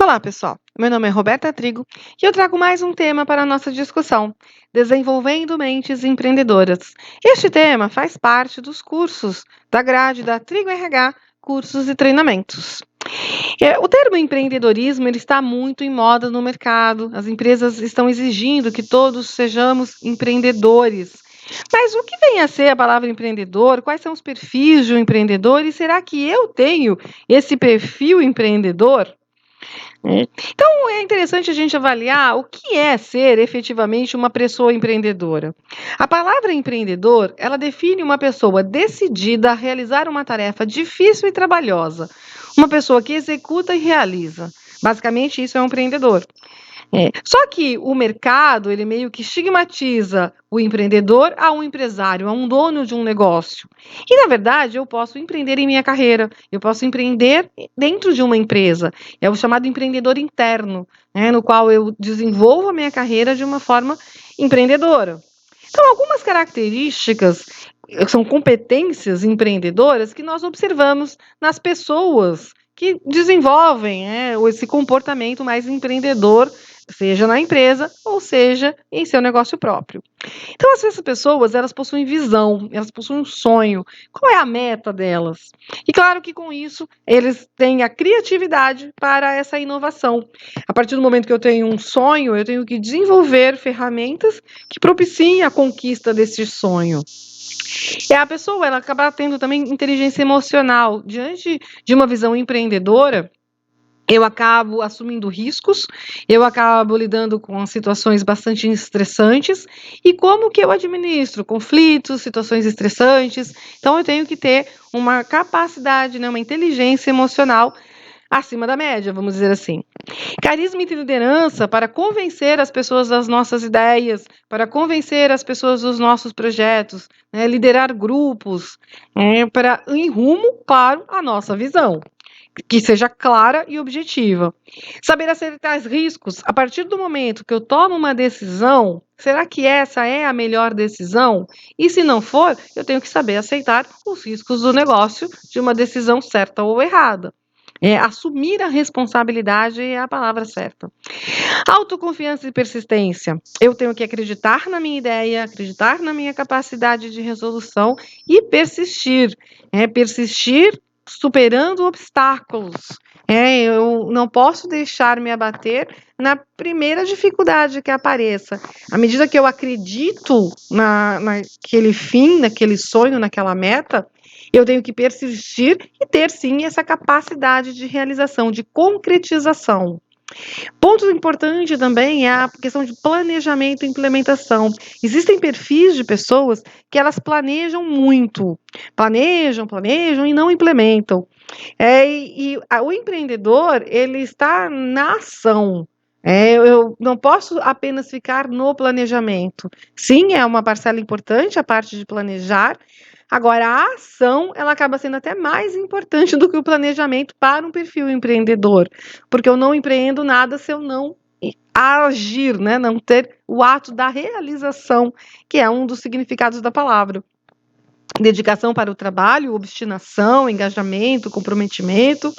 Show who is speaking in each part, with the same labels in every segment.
Speaker 1: Olá, pessoal. Meu nome é Roberta Trigo e eu trago mais um tema para a nossa discussão: desenvolvendo mentes empreendedoras. Este tema faz parte dos cursos da grade da Trigo RH, cursos e treinamentos. O termo empreendedorismo ele está muito em moda no mercado. As empresas estão exigindo que todos sejamos empreendedores. Mas o que vem a ser a palavra empreendedor? Quais são os perfis de um empreendedor? E será que eu tenho esse perfil empreendedor? Então, é interessante a gente avaliar o que é ser efetivamente uma pessoa empreendedora. A palavra empreendedor, ela define uma pessoa decidida a realizar uma tarefa difícil e trabalhosa, uma pessoa que executa e realiza. Basicamente, isso é um empreendedor. Só que o mercado, ele meio que estigmatiza o empreendedor a um empresário, a um dono de um negócio. E, na verdade, eu posso empreender em minha carreira, eu posso empreender dentro de uma empresa. É o chamado empreendedor interno, né, no qual eu desenvolvo a minha carreira de uma forma empreendedora. Então, algumas características são competências empreendedoras que nós observamos nas pessoas que desenvolvem esse comportamento mais empreendedor, seja na empresa ou seja em seu negócio próprio. Então, essas pessoas, elas possuem visão, elas possuem um sonho. Qual é a meta delas? E claro que com isso, eles têm a criatividade para essa inovação. A partir do momento que eu tenho um sonho, eu tenho que desenvolver ferramentas que propiciem a conquista desse sonho. E a pessoa, ela acaba tendo também inteligência emocional. Diante de uma visão empreendedora, eu acabo assumindo riscos, eu acabo lidando com situações bastante estressantes. E como que eu administro conflitos, situações estressantes? Então, eu tenho que ter uma capacidade, né, uma inteligência emocional acima da média, vamos dizer assim. Carisma e liderança para convencer as pessoas das nossas ideias, para convencer as pessoas dos nossos projetos, né, liderar grupos, para em rumo para a nossa visão, que seja clara e objetiva. Saber aceitar os riscos, a partir do momento que eu tomo uma decisão, será que essa é a melhor decisão? E se não for, eu tenho que saber aceitar os riscos do negócio de uma decisão certa ou errada. Assumir a responsabilidade é a palavra certa. Autoconfiança e persistência. Eu tenho que acreditar na minha ideia, acreditar na minha capacidade de resolução e persistir. Persistir superando obstáculos. Eu não posso deixar me abater na primeira dificuldade que apareça. À medida que eu acredito naquele fim, naquele sonho, naquela meta, eu tenho que persistir e ter, sim, essa capacidade de realização, de concretização. Ponto importante também é a questão de planejamento e implementação. Existem perfis de pessoas que elas planejam muito, planejam e não implementam. O empreendedor, ele está na ação. Eu não posso apenas ficar no planejamento. Sim, é uma parcela importante a parte de planejar. Agora, a ação, ela acaba sendo até mais importante do que o planejamento para um perfil empreendedor, porque eu não empreendo nada se eu não agir, né? Não ter o ato da realização, que é um dos significados da palavra. Dedicação para o trabalho, obstinação, engajamento, comprometimento.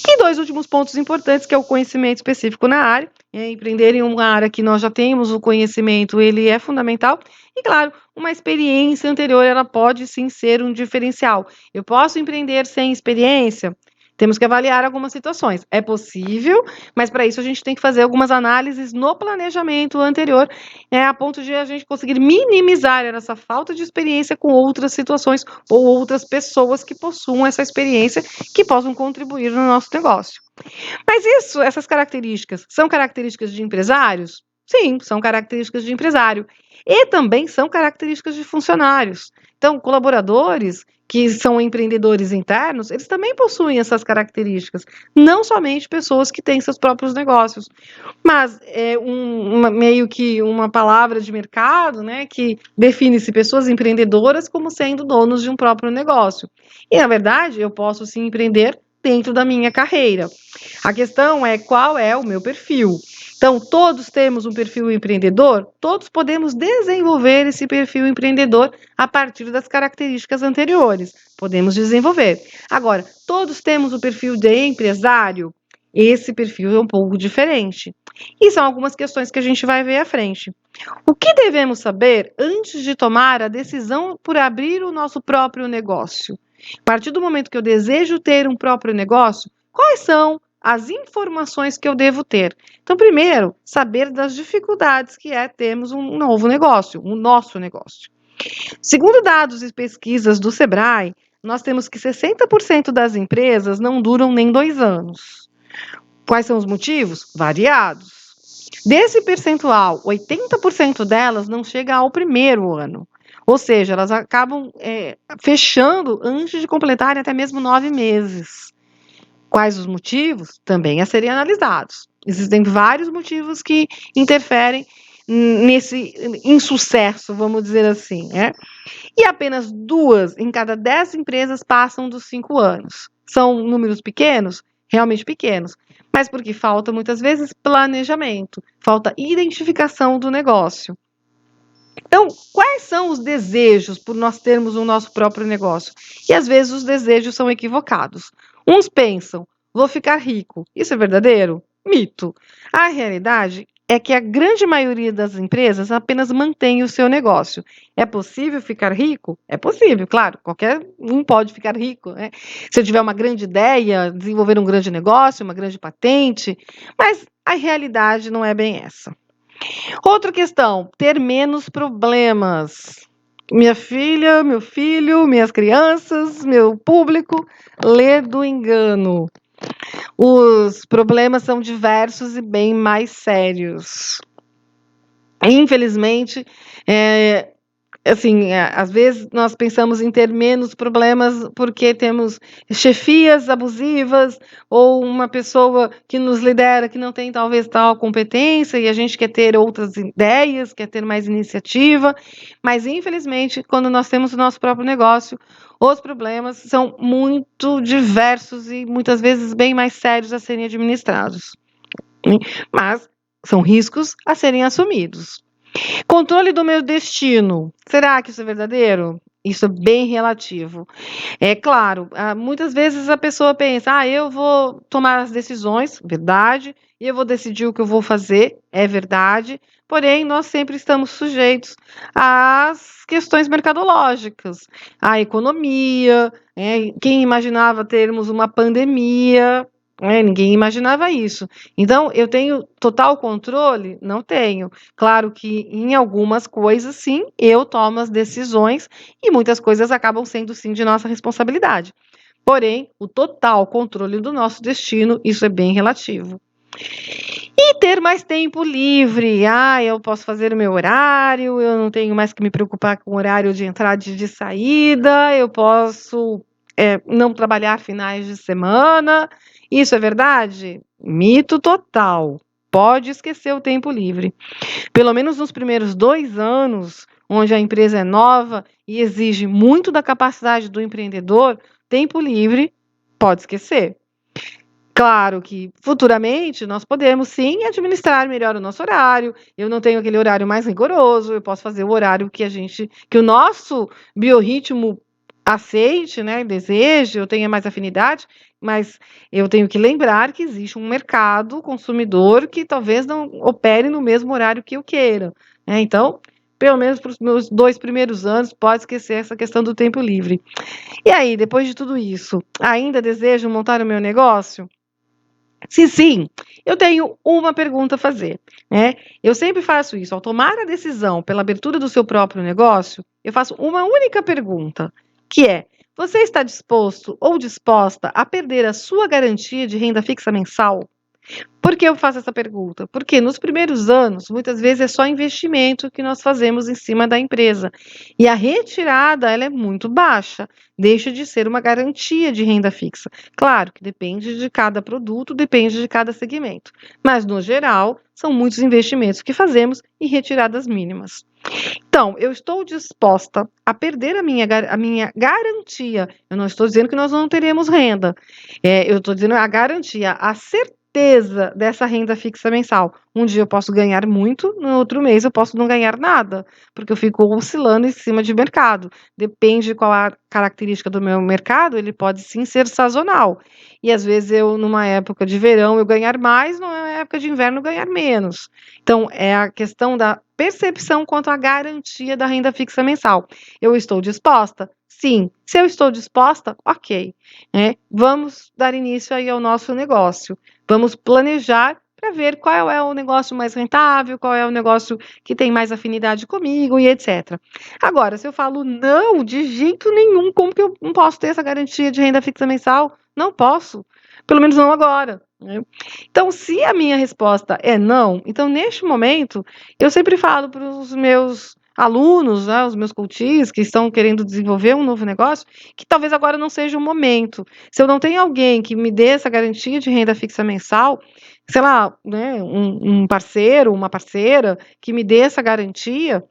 Speaker 1: E dois últimos pontos importantes, que é o conhecimento específico na área. Empreender em uma área que nós já temos o conhecimento, ele é fundamental. E, claro, uma experiência anterior, ela pode sim ser um diferencial. Eu posso empreender sem experiência? Temos que avaliar algumas situações. É possível, mas para isso a gente tem que fazer algumas análises no planejamento anterior, a ponto de a gente conseguir minimizar essa falta de experiência com outras situações ou outras pessoas que possuam essa experiência que possam contribuir no nosso negócio. Mas essas características, são características de empresários? Sim, são características de empresário. E também são características de funcionários. Então, colaboradores que são empreendedores internos, eles também possuem essas características. Não somente pessoas que têm seus próprios negócios. Mas meio que uma palavra de mercado, né, que define-se pessoas empreendedoras como sendo donos de um próprio negócio. E, na verdade, eu posso sim empreender dentro da minha carreira. A questão é qual é o meu perfil. Então, todos temos um perfil empreendedor? Todos podemos desenvolver esse perfil empreendedor a partir das características anteriores. Podemos desenvolver. Agora, todos temos o perfil de empresário? Esse perfil é um pouco diferente. E são algumas questões que a gente vai ver à frente. O que devemos saber antes de tomar a decisão por abrir o nosso próprio negócio? A partir do momento que eu desejo ter um próprio negócio, quais são as informações que eu devo ter? Então, primeiro, saber das dificuldades que é termos um novo negócio, um nosso negócio. Segundo dados e pesquisas do Sebrae, nós temos que 60% das empresas não duram nem 2 anos. Quais são os motivos? Variados. Desse percentual, 80% delas não chega ao primeiro ano. Ou seja, elas acabam fechando antes de completarem até mesmo 9 meses. Quais os motivos? Também a serem analisados. Existem vários motivos que interferem nesse insucesso, vamos dizer assim, né? E apenas 2 em cada 10 empresas passam dos 5 anos. São números pequenos? Realmente pequenos. Mas porque falta muitas vezes planejamento, falta identificação do negócio. Então, quais são os desejos por nós termos o nosso próprio negócio? E às vezes os desejos são equivocados. Uns pensam, vou ficar rico. Isso é verdadeiro? Mito. A realidade é que a grande maioria das empresas apenas mantém o seu negócio. É possível ficar rico? É possível, claro. Qualquer um pode ficar rico, né? Se eu tiver uma grande ideia, desenvolver um grande negócio, uma grande patente, mas a realidade não é bem essa. Outra questão, ter menos problemas. Minha filha, meu filho, minhas crianças, meu público, lê do engano. Os problemas são diversos e bem mais sérios. Infelizmente, assim, às vezes nós pensamos em ter menos problemas porque temos chefias abusivas ou uma pessoa que nos lidera que não tem talvez tal competência e a gente quer ter outras ideias, quer ter mais iniciativa, mas infelizmente, quando nós temos o nosso próprio negócio, os problemas são muito diversos e muitas vezes bem mais sérios a serem administrados. Mas são riscos a serem assumidos. Controle do meu destino. Será que isso é verdadeiro? Isso é bem relativo. É claro, muitas vezes a pessoa pensa: eu vou tomar as decisões, verdade, e eu vou decidir o que eu vou fazer, é verdade. Porém, nós sempre estamos sujeitos às questões mercadológicas, à economia. Quem imaginava termos uma pandemia? Ninguém imaginava isso. Então, eu tenho total controle? Não tenho. Claro que em algumas coisas, sim, eu tomo as decisões e muitas coisas acabam sendo, sim, de nossa responsabilidade. Porém, o total controle do nosso destino, isso é bem relativo. E ter mais tempo livre. Eu posso fazer o meu horário, eu não tenho mais que me preocupar com o horário de entrada e de saída, eu posso não trabalhar finais de semana. Isso é verdade? Mito total. Pode esquecer o tempo livre. Pelo menos nos primeiros 2 anos, onde a empresa é nova e exige muito da capacidade do empreendedor, tempo livre, pode esquecer. Claro que futuramente nós podemos sim administrar melhor o nosso horário. Eu não tenho aquele horário mais rigoroso, eu posso fazer o horário que o nosso biorritmo aceite, né, deseje, eu tenha mais afinidade, mas eu tenho que lembrar que existe um mercado consumidor que talvez não opere no mesmo horário que eu queira, né? Então, pelo menos para os meus 2 primeiros anos, pode esquecer essa questão do tempo livre. E aí, depois de tudo isso, ainda desejo montar o meu negócio? Se sim, eu tenho uma pergunta a fazer, né? Eu sempre faço isso, ao tomar a decisão pela abertura do seu próprio negócio, eu faço uma única pergunta, que é: você está disposto ou disposta a perder a sua garantia de renda fixa mensal? Por que eu faço essa pergunta? Porque nos primeiros anos, muitas vezes é só investimento que nós fazemos em cima da empresa. E a retirada, ela é muito baixa, deixa de ser uma garantia de renda fixa. Claro que depende de cada produto, depende de cada segmento. Mas, no geral, são muitos investimentos que fazemos e retiradas mínimas. Então, eu estou disposta a perder a minha garantia. Eu não estou dizendo que nós não teremos renda. Eu estou dizendo a garantia, a certeza certeza dessa renda fixa mensal. Um dia eu posso ganhar muito, no outro mês eu posso não ganhar nada, porque eu fico oscilando em cima de mercado. Depende de qual a característica do meu mercado, ele pode sim ser sazonal. E às vezes eu, numa época de verão, eu ganhar mais, numa época de inverno, eu ganhar menos. Então, é a questão da percepção quanto à garantia da renda fixa mensal. Eu estou disposta? Sim. Se eu estou disposta, ok. Vamos dar início aí ao nosso negócio. Vamos planejar para ver qual é o negócio mais rentável, qual é o negócio que tem mais afinidade comigo e etc. Agora, se eu falo não, de jeito nenhum, como que eu não posso ter essa garantia de renda fixa mensal? Não posso. Pelo menos não agora. Então, se a minha resposta é não, então neste momento, eu sempre falo para os meus alunos, né, os meus coaches que estão querendo desenvolver um novo negócio, que talvez agora não seja o momento. Se eu não tenho alguém que me dê essa garantia de renda fixa mensal, sei lá, né, um parceiro, uma parceira que me dê essa garantia,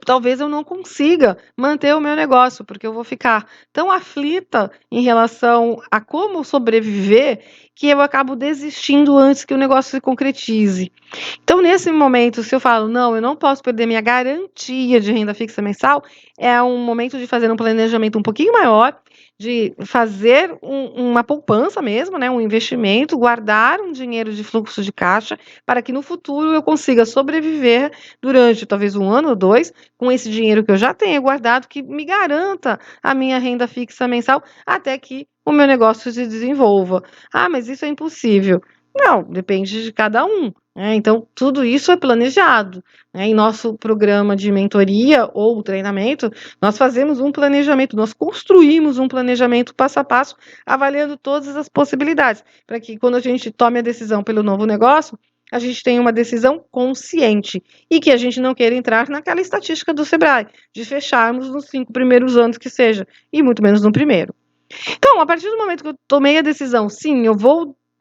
Speaker 1: talvez eu não consiga manter o meu negócio, porque eu vou ficar tão aflita em relação a como sobreviver, que eu acabo desistindo antes que o negócio se concretize. Então, nesse momento, se eu falo, não, eu não posso perder minha garantia de renda fixa mensal, é um momento de fazer um planejamento um pouquinho maior, de fazer uma poupança mesmo, né, um investimento, guardar um dinheiro de fluxo de caixa, para que no futuro eu consiga sobreviver durante talvez um ano ou dois, com esse dinheiro que eu já tenho guardado, que me garanta a minha renda fixa mensal, até que o meu negócio se desenvolva. Ah, mas isso é impossível. Não, depende de cada um. Então, tudo isso é planejado. Em nosso programa de mentoria ou treinamento, nós fazemos um planejamento, nós construímos um planejamento passo a passo, avaliando todas as possibilidades, para que quando a gente tome a decisão pelo novo negócio, a gente tenha uma decisão consciente e que a gente não queira entrar naquela estatística do Sebrae, de fecharmos nos 5 primeiros anos que seja, e muito menos no primeiro. Então, a partir do momento que eu tomei a decisão, sim,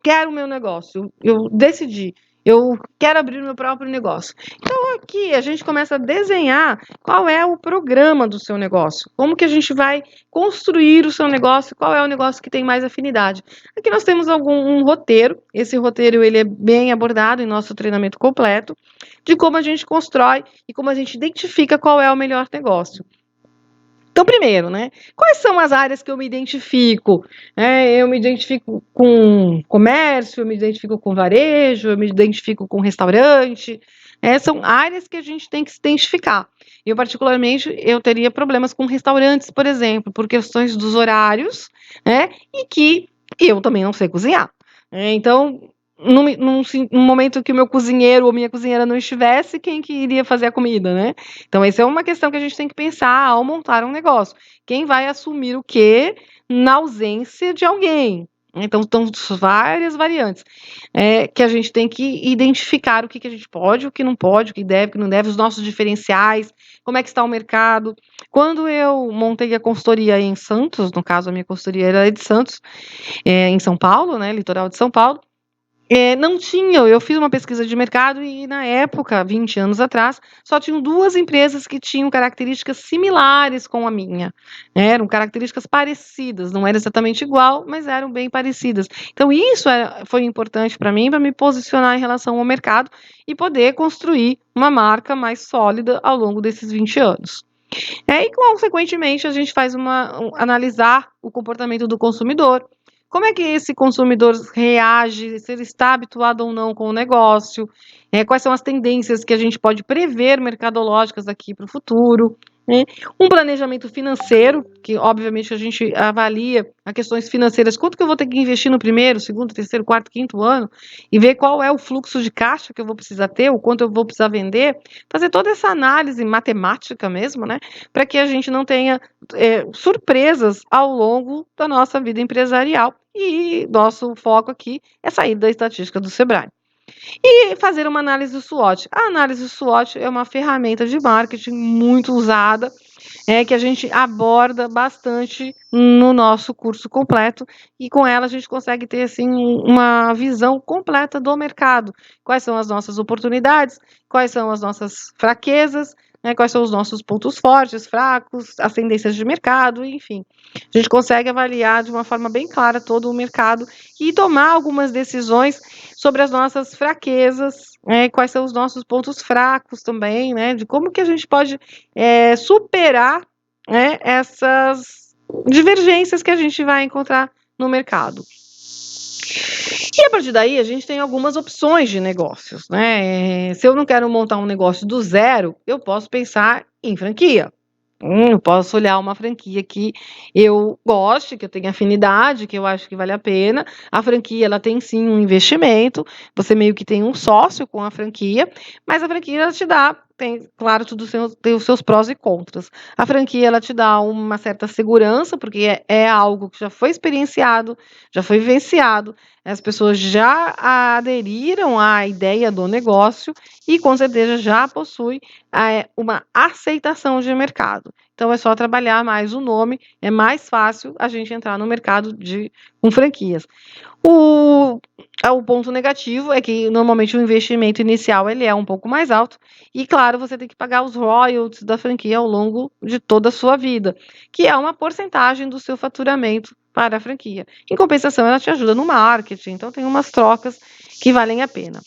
Speaker 1: quero o meu negócio, eu decidi, eu quero abrir o meu próprio negócio. Então, aqui a gente começa a desenhar qual é o programa do seu negócio, como que a gente vai construir o seu negócio, qual é o negócio que tem mais afinidade. Aqui nós temos um roteiro, esse roteiro ele é bem abordado em nosso treinamento completo, de como a gente constrói e como a gente identifica qual é o melhor negócio. Então, primeiro, né? Quais são as áreas que eu me identifico? Eu me identifico com comércio, eu me identifico com varejo, eu me identifico com restaurante. São áreas que a gente tem que se identificar. Eu, particularmente, eu teria problemas com restaurantes, por exemplo, por questões dos horários, e que eu também não sei cozinhar. Então, num momento que o meu cozinheiro ou minha cozinheira não estivesse, quem que iria fazer a comida, né? Então, essa é uma questão que a gente tem que pensar ao montar um negócio. Quem vai assumir o quê na ausência de alguém? Então, estão várias variantes que a gente tem que identificar o que a gente pode, o que não pode, o que não deve, os nossos diferenciais, como é que está o mercado. Quando eu montei a consultoria em Santos, no caso, a minha consultoria era de Santos, em São Paulo, né, litoral de São Paulo, não tinham, eu fiz uma pesquisa de mercado e na época, 20 anos atrás, só tinham 2 empresas que tinham características similares com a minha, eram características parecidas, não era exatamente igual, mas eram bem parecidas. Então isso foi importante para mim, para me posicionar em relação ao mercado e poder construir uma marca mais sólida ao longo desses 20 anos. E consequentemente a gente faz analisar o comportamento do consumidor, como é que esse consumidor reage, se ele está habituado ou não com o negócio, quais são as tendências que a gente pode prever mercadológicas daqui para o futuro, né? Um planejamento financeiro, que obviamente a gente avalia as questões financeiras, quanto que eu vou ter que investir no primeiro, segundo, terceiro, quarto, quinto ano, e ver qual é o fluxo de caixa que eu vou precisar ter, o quanto eu vou precisar vender, fazer toda essa análise matemática mesmo, né, para que a gente não tenha surpresas ao longo da nossa vida empresarial. E nosso foco aqui é sair da estatística do Sebrae. E fazer uma análise SWOT. A análise SWOT é uma ferramenta de marketing muito usada, que a gente aborda bastante no nosso curso completo, e com ela a gente consegue ter assim uma visão completa do mercado. Quais são as nossas oportunidades, quais são as nossas fraquezas, né, quais são os nossos pontos fortes, fracos, as tendências de mercado, enfim. A gente consegue avaliar de uma forma bem clara todo o mercado e tomar algumas decisões sobre as nossas fraquezas, quais são os nossos pontos fracos também, né, de como que a gente pode superar, né, essas divergências que a gente vai encontrar no mercado. E a partir daí, a gente tem algumas opções de negócios, né? Se eu não quero montar um negócio do zero, eu posso pensar em franquia. Eu posso olhar uma franquia que eu goste, que eu tenha afinidade, que eu acho que vale a pena. A franquia, ela tem sim um investimento, você meio que tem um sócio com a franquia, mas a franquia ela te dá, tem, claro, tem os seus prós e contras. A franquia, ela te dá uma certa segurança, porque é algo que já foi experienciado, já foi vivenciado, as pessoas já aderiram à ideia do negócio e, com certeza, já possui uma aceitação de mercado. Então é só trabalhar mais o nome, é mais fácil a gente entrar no mercado com franquias. O ponto negativo é que normalmente o investimento inicial ele é um pouco mais alto e, claro, você tem que pagar os royalties da franquia ao longo de toda a sua vida, que é uma porcentagem do seu faturamento para a franquia. Em compensação, ela te ajuda no marketing, então tem umas trocas que valem a pena.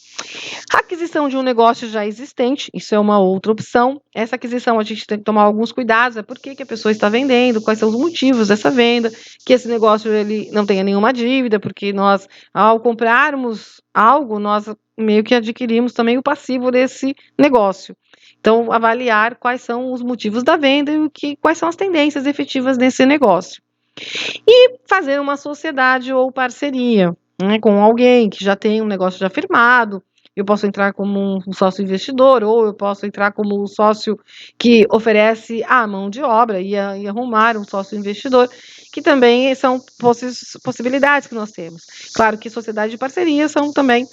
Speaker 1: A aquisição de um negócio já existente, isso é uma outra opção. Essa aquisição a gente tem que tomar alguns cuidados, por que a pessoa está vendendo, quais são os motivos dessa venda, que esse negócio ele não tenha nenhuma dívida, porque nós, ao comprarmos algo, nós meio que adquirimos também o passivo desse negócio. Então, avaliar quais são os motivos da venda e quais são as tendências efetivas nesse negócio. E fazer uma sociedade ou parceria, né, com alguém que já tem um negócio já firmado. Eu posso entrar como um sócio investidor, ou eu posso entrar como um sócio que oferece a mão de obra e arrumar um sócio investidor, que também são possibilidades que nós temos. Claro que sociedade e parceria são também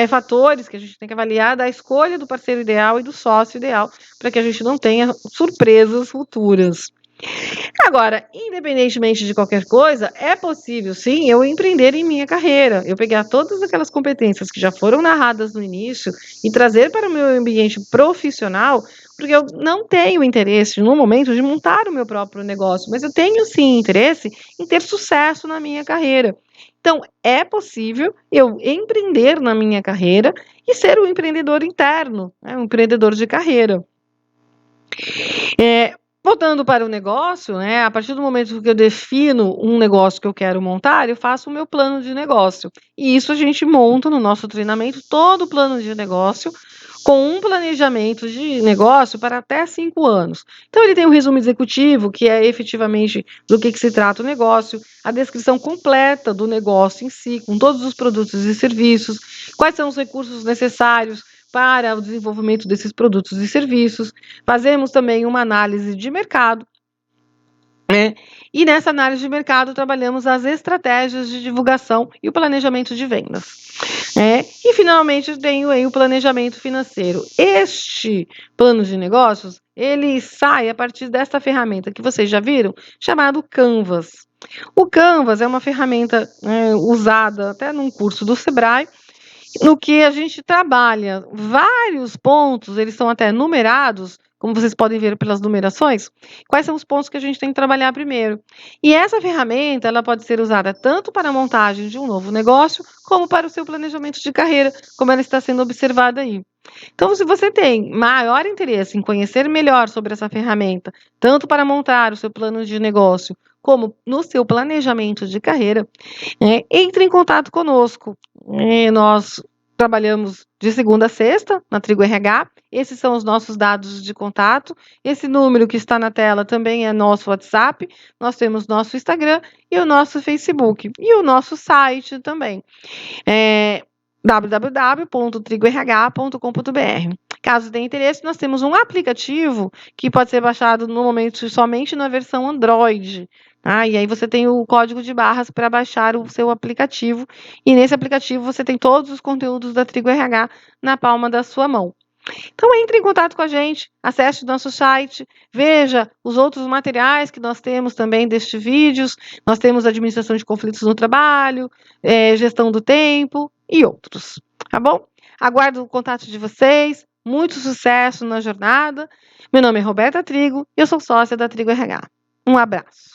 Speaker 1: fatores que a gente tem que avaliar da escolha do parceiro ideal e do sócio ideal, para que a gente não tenha surpresas futuras. Agora, independentemente de qualquer coisa, é possível sim eu empreender em minha carreira, eu pegar todas aquelas competências que já foram narradas no início e trazer para o meu ambiente profissional, porque eu não tenho interesse no momento de montar o meu próprio negócio, mas eu tenho sim interesse em ter sucesso na minha carreira. Então, é possível eu empreender na minha carreira e ser um empreendedor interno, né, um empreendedor de carreira. Voltando para o negócio, né, a partir do momento que eu defino um negócio que eu quero montar, eu faço o meu plano de negócio. E isso a gente monta no nosso treinamento todo o plano de negócio com um planejamento de negócio para até 5 anos. Então, ele tem um resumo executivo, que é efetivamente do que se trata o negócio, a descrição completa do negócio em si, com todos os produtos e serviços, quais são os recursos necessários para o desenvolvimento desses produtos e serviços. Fazemos também uma análise de mercado, né? E nessa análise de mercado trabalhamos as estratégias de divulgação e o planejamento de vendas. E finalmente tenho aí o planejamento financeiro. Este plano de negócios, ele sai a partir dessa ferramenta que vocês já viram, chamado Canvas. O Canvas é uma ferramenta usada até num curso do Sebrae, no que a gente trabalha vários pontos, eles são até numerados, como vocês podem ver pelas numerações, quais são os pontos que a gente tem que trabalhar primeiro. E essa ferramenta, ela pode ser usada tanto para a montagem de um novo negócio, como para o seu planejamento de carreira, como ela está sendo observada aí. Então, se você tem maior interesse em conhecer melhor sobre essa ferramenta, tanto para montar o seu plano de negócio, como no seu planejamento de carreira, entre em contato conosco. Nós trabalhamos de segunda a sexta na Trigo RH. Esses são os nossos dados de contato. Esse número que está na tela também é nosso WhatsApp. Nós temos nosso Instagram e o nosso Facebook. E o nosso site também. www.trigoRH.com.br. Caso tenha interesse, nós temos um aplicativo que pode ser baixado no momento somente na versão Android. E aí você tem o código de barras para baixar o seu aplicativo. E nesse aplicativo você tem todos os conteúdos da Trigo RH na palma da sua mão. Então, entre em contato com a gente, acesse o nosso site, veja os outros materiais que nós temos também destes vídeos. Nós temos administração de conflitos no trabalho, gestão do tempo e outros, tá bom? Aguardo o contato de vocês. Muito sucesso na jornada. Meu nome é Roberta Trigo e eu sou sócia da Trigo RH. Um abraço.